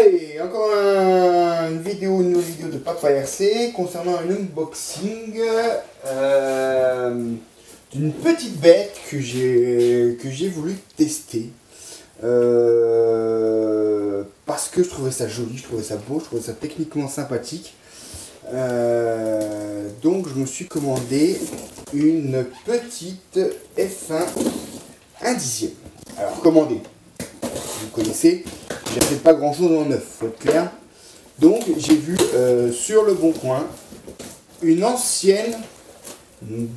Allez, encore une nouvelle vidéo de Papa RC concernant un unboxing d'une petite bête que j'ai voulu tester parce que je trouvais ça joli, je trouvais ça beau, je trouvais ça techniquement sympathique. Donc je me suis commandé une petite F1 1 dixième. Alors commandé, vous connaissez, j'achète pas grand chose en neuf, faut être clair. Donc j'ai vu sur le bon coin une ancienne, une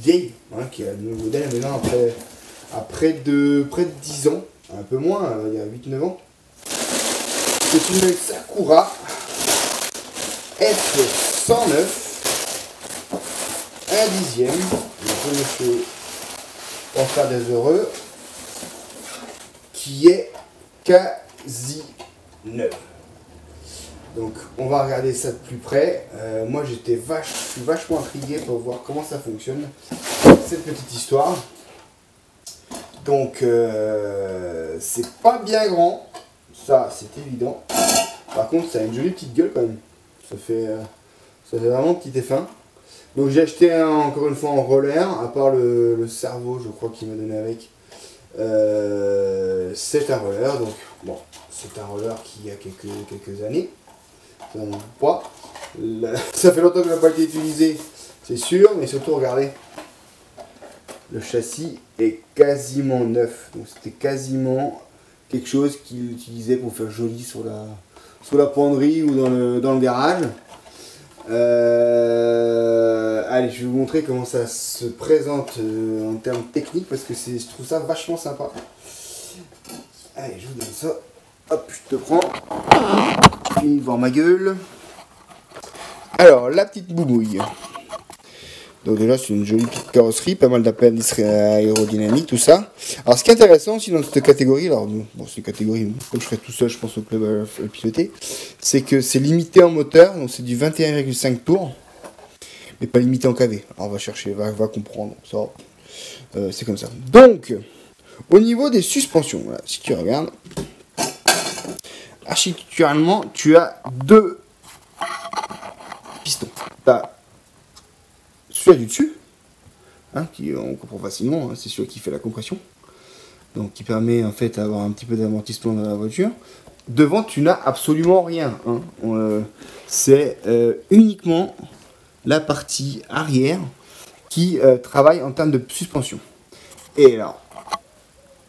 vieille, hein, qui a le modèle maintenant après près de 10 ans, un peu moins, il y a 8-9 ans. C'est une Sakura F109 1 dixième. Donc monsieur pour faire des heureux, qui est quasi neuve. Donc on va regarder ça de plus près. Moi je suis vachement intrigué pour voir comment ça fonctionne, cette petite histoire. Donc c'est pas bien grand, ça c'est évident. Par contre ça a une jolie petite gueule quand même. Ça fait vraiment petit et fin. Donc j'ai acheté encore une fois en roller, à part le cerveau je crois qu'il m'a donné avec. C'est un roller, donc bon, c'est un roller qui a quelques années. Ça fait longtemps que n'a pas été utilisé, c'est sûr, mais surtout regardez, le châssis est quasiment neuf, donc c'était quasiment quelque chose qu'il utilisait pour faire joli sur la penderie ou dans le garage. Allez, je vais vous montrer comment ça se présente en termes techniques, parce que je trouve ça vachement sympa. Allez, je vous donne ça. Hop, je te prends. Fini de voir ma gueule. Alors, la petite boubouille. Donc déjà, c'est une jolie petite carrosserie, pas mal d'appendices aérodynamiques, tout ça. Alors, ce qui est intéressant aussi dans cette catégorie, alors bon, c'est une catégorie, comme je serai tout seul, je pense au club à le piloter, c'est que c'est limité en moteur, donc c'est du 21,5 tours, mais pas limité en KV. Alors, on va chercher, va comprendre, ça, c'est comme ça. Donc, au niveau des suspensions, voilà, si tu regardes, architecturalement, tu as deux pistons. Tu as celui du dessus, hein, on comprend facilement, hein, c'est celui qui fait la compression, donc qui permet en fait d'avoir un petit peu d'amortissement dans la voiture. Devant, tu n'as absolument rien, hein. C'est uniquement la partie arrière qui travaille en termes de suspension. Et alors,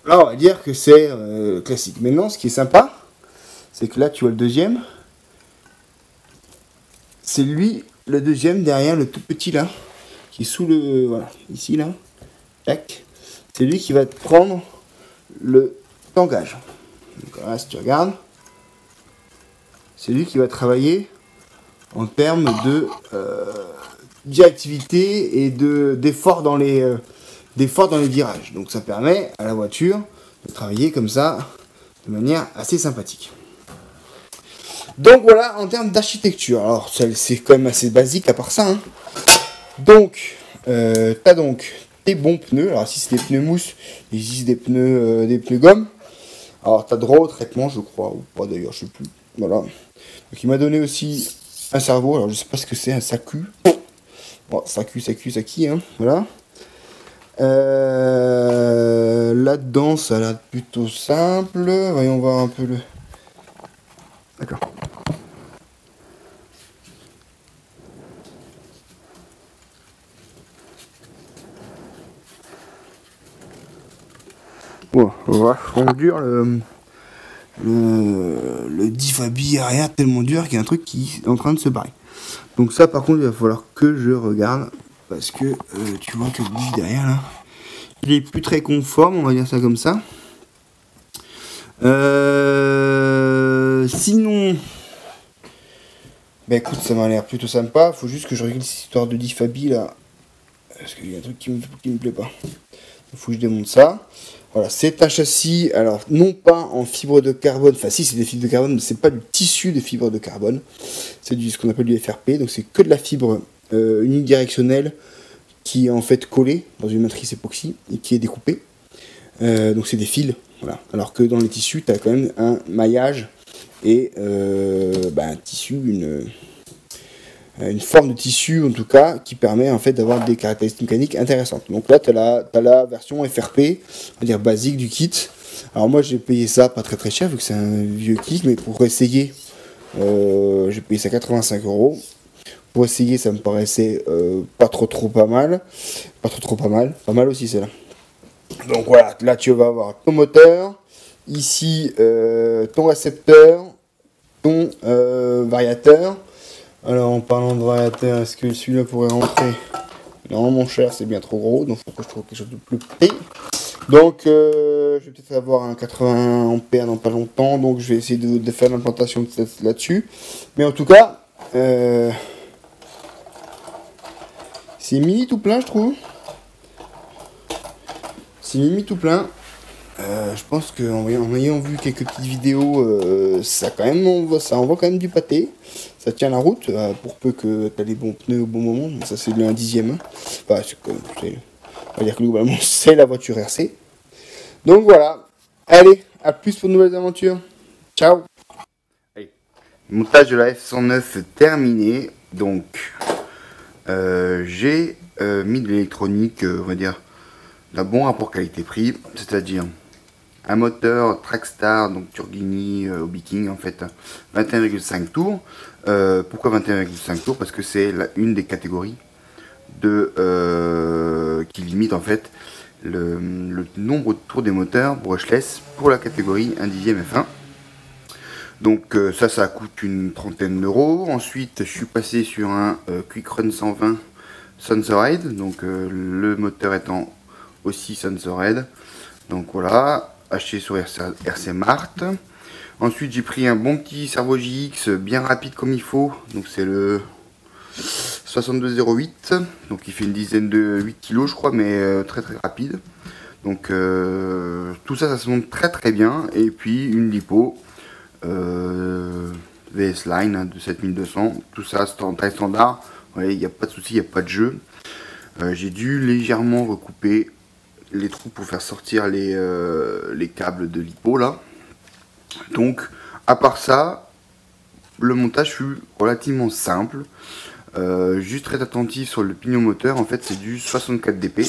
là, on va dire que c'est classique. Maintenant, ce qui est sympa, c'est que là, tu vois le deuxième. C'est lui, le deuxième, derrière le tout petit là, qui est sous le... Voilà, ici là. Tac. C'est lui qui va te prendre le tangage. Donc là, si tu regardes, c'est lui qui va travailler en termes de directivité et d'effort dans les virages. Donc ça permet à la voiture de travailler comme ça, de manière assez sympathique. Donc voilà, en termes d'architecture, alors c'est quand même assez basique à part ça, hein. Donc, tu as donc tes bons pneus. Alors si c'est des pneus mousse, il existe des pneus gomme. Alors tu as droit au traitement, je crois, ou pas d'ailleurs, je sais plus. Voilà. Donc il m'a donné aussi un cerveau, alors je sais pas ce que c'est, un SACU. Bon, SACI, hein, voilà. Là-dedans, ça a l'air plutôt simple. Voyons voir un peu le... D'accord. Bon, vachement dur le Diffabi arrière, tellement dur qu'il y a un truc qui est en train de se barrer. Donc ça par contre il va falloir que je regarde, parce que tu vois que le diff derrière là, il est plus très conforme, on va dire ça comme ça. Sinon, bah écoute, ça m'a l'air plutôt sympa. Faut juste que je règle cette histoire de Diffabi là, parce qu'il y a un truc qui me plaît pas. Il faut que je démonte ça. Voilà, c'est un châssis, alors non pas en fibre de carbone, enfin si c'est des fibres de carbone, mais c'est pas du tissu de fibre de carbone, c'est ce qu'on appelle du FRP, donc c'est que de la fibre unidirectionnelle qui est en fait collée dans une matrice époxy et qui est découpée. Donc c'est des fils, voilà. Alors que dans les tissus, tu as quand même un maillage et un tissu, une forme de tissu en tout cas qui permet en fait d'avoir des caractéristiques mécaniques intéressantes. Donc là tu as la version FRP, on va dire basique du kit. Alors moi j'ai payé ça pas très cher vu que c'est un vieux kit, mais pour essayer j'ai payé ça 85 €. Pour essayer ça me paraissait pas mal aussi c'est là. Donc voilà, là tu vas avoir ton moteur, ici ton récepteur, ton variateur. Alors en parlant de variateur, est-ce que celui-là pourrait rentrer? Non mon cher, c'est bien trop gros, donc il faut que je trouve quelque chose de plus petit. Donc je vais peut-être avoir un 80 ampères dans pas longtemps, donc je vais essayer de faire l'implantation là-dessus. Mais en tout cas, c'est mini tout plein je trouve. C'est mini tout plein. Je pense qu'en ayant vu quelques petites vidéos, ça envoie quand même du pâté. Ça tient la route, pour peu que tu as les bons pneus au bon moment. Mais ça c'est le 1/10. Hein. Enfin, on va dire que globalement c'est la voiture RC. Donc voilà. Allez, à plus pour de nouvelles aventures. Ciao. Allez. Montage de la F109 terminé. Donc j'ai mis de l'électronique, on va dire, d'un bon rapport qualité-prix, c'est-à-dire un moteur Trackstar, donc Turgini Hobby King en fait, 21,5 tours. Pourquoi 21,5 tours? Parce que c'est une des catégories qui limite en fait le nombre de tours des moteurs brushless pour la catégorie 1/10 F1. Donc ça coûte une trentaine d'euros. Ensuite je suis passé sur un Quick Run 120 Sensored, donc le moteur étant aussi Sensored. Donc voilà, acheté sur RC Mart. Ensuite j'ai pris un bon petit Servo JX bien rapide comme il faut, donc c'est le 6208, donc il fait une dizaine de 8 kg je crois, mais très rapide. Donc tout ça se monte très bien. Et puis une lipo VS Line de 7200, tout ça taille standard. Il n'y a pas de souci, il n'y a pas de jeu. J'ai dû légèrement recouper les trous pour faire sortir les câbles de lipo là. Donc à part ça, le montage fut relativement simple. Juste très attentif sur le pignon moteur, en fait c'est du 64 dp.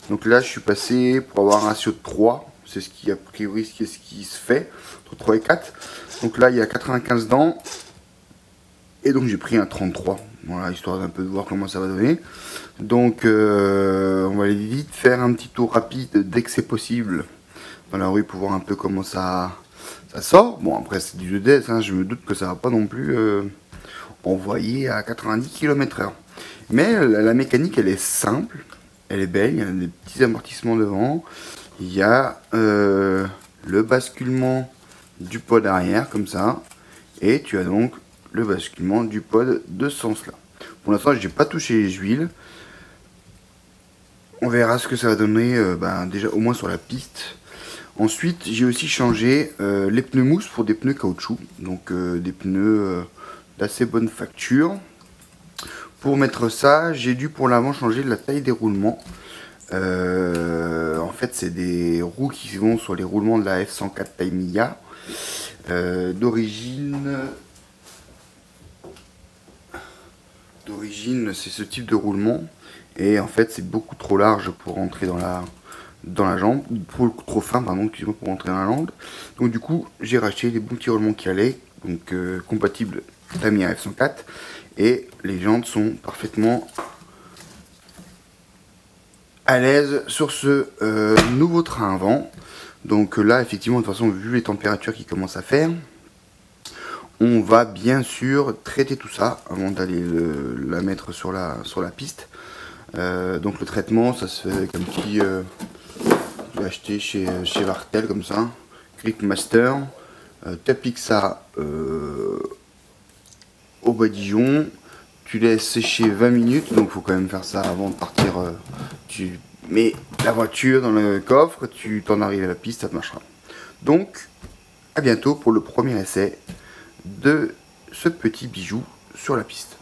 Donc là je suis passé pour avoir un ratio de 3, c'est ce qui a priori ce qui se fait entre 3 et 4. Donc là il y a 95 dents et donc j'ai pris un 33. Voilà, histoire d'un peu de voir comment ça va donner. Donc on va aller vite faire un petit tour rapide dès que c'est possible dans la rue pour voir un peu comment ça sort. Bon après c'est du EDS, hein, je me doute que ça va pas non plus envoyer à 90 km/h. Mais la mécanique elle est simple, elle est belle, il y a des petits amortissements devant. Il y a le basculement du pod arrière comme ça. Et tu as donc le basculement du pod de ce sens là. Pour l'instant j'ai pas touché les huiles. On verra ce que ça va donner déjà au moins sur la piste. Ensuite j'ai aussi changé les pneus mousse pour des pneus caoutchouc. Donc des pneus d'assez bonne facture. Pour mettre ça j'ai dû pour l'avant changer la taille des roulements. En fait c'est des roues qui vont sur les roulements de la F104 Tamiya. D'origine c'est ce type de roulement et en fait c'est beaucoup trop large pour rentrer dans la jambe, trop fin pardon, excusez-moi, pour rentrer dans la jambe. Donc du coup j'ai racheté les bons petits roulements qui allaient, donc compatibles Tamiya F104, et les jantes sont parfaitement à l'aise sur ce nouveau train avant. Donc là effectivement de toute façon vu les températures qui commencent à faire, on va bien sûr traiter tout ça avant d'aller la mettre sur la piste. Donc le traitement ça se fait avec un petit j'ai acheté chez Vartel comme ça, Grip Master. Tu appliques ça au badigeon, tu laisses sécher 20 minutes, donc il faut quand même faire ça avant de partir. Tu mets la voiture dans le coffre, tu t'en arrives à la piste, ça marchera. Donc à bientôt pour le premier essai de ce petit bijou sur la piste.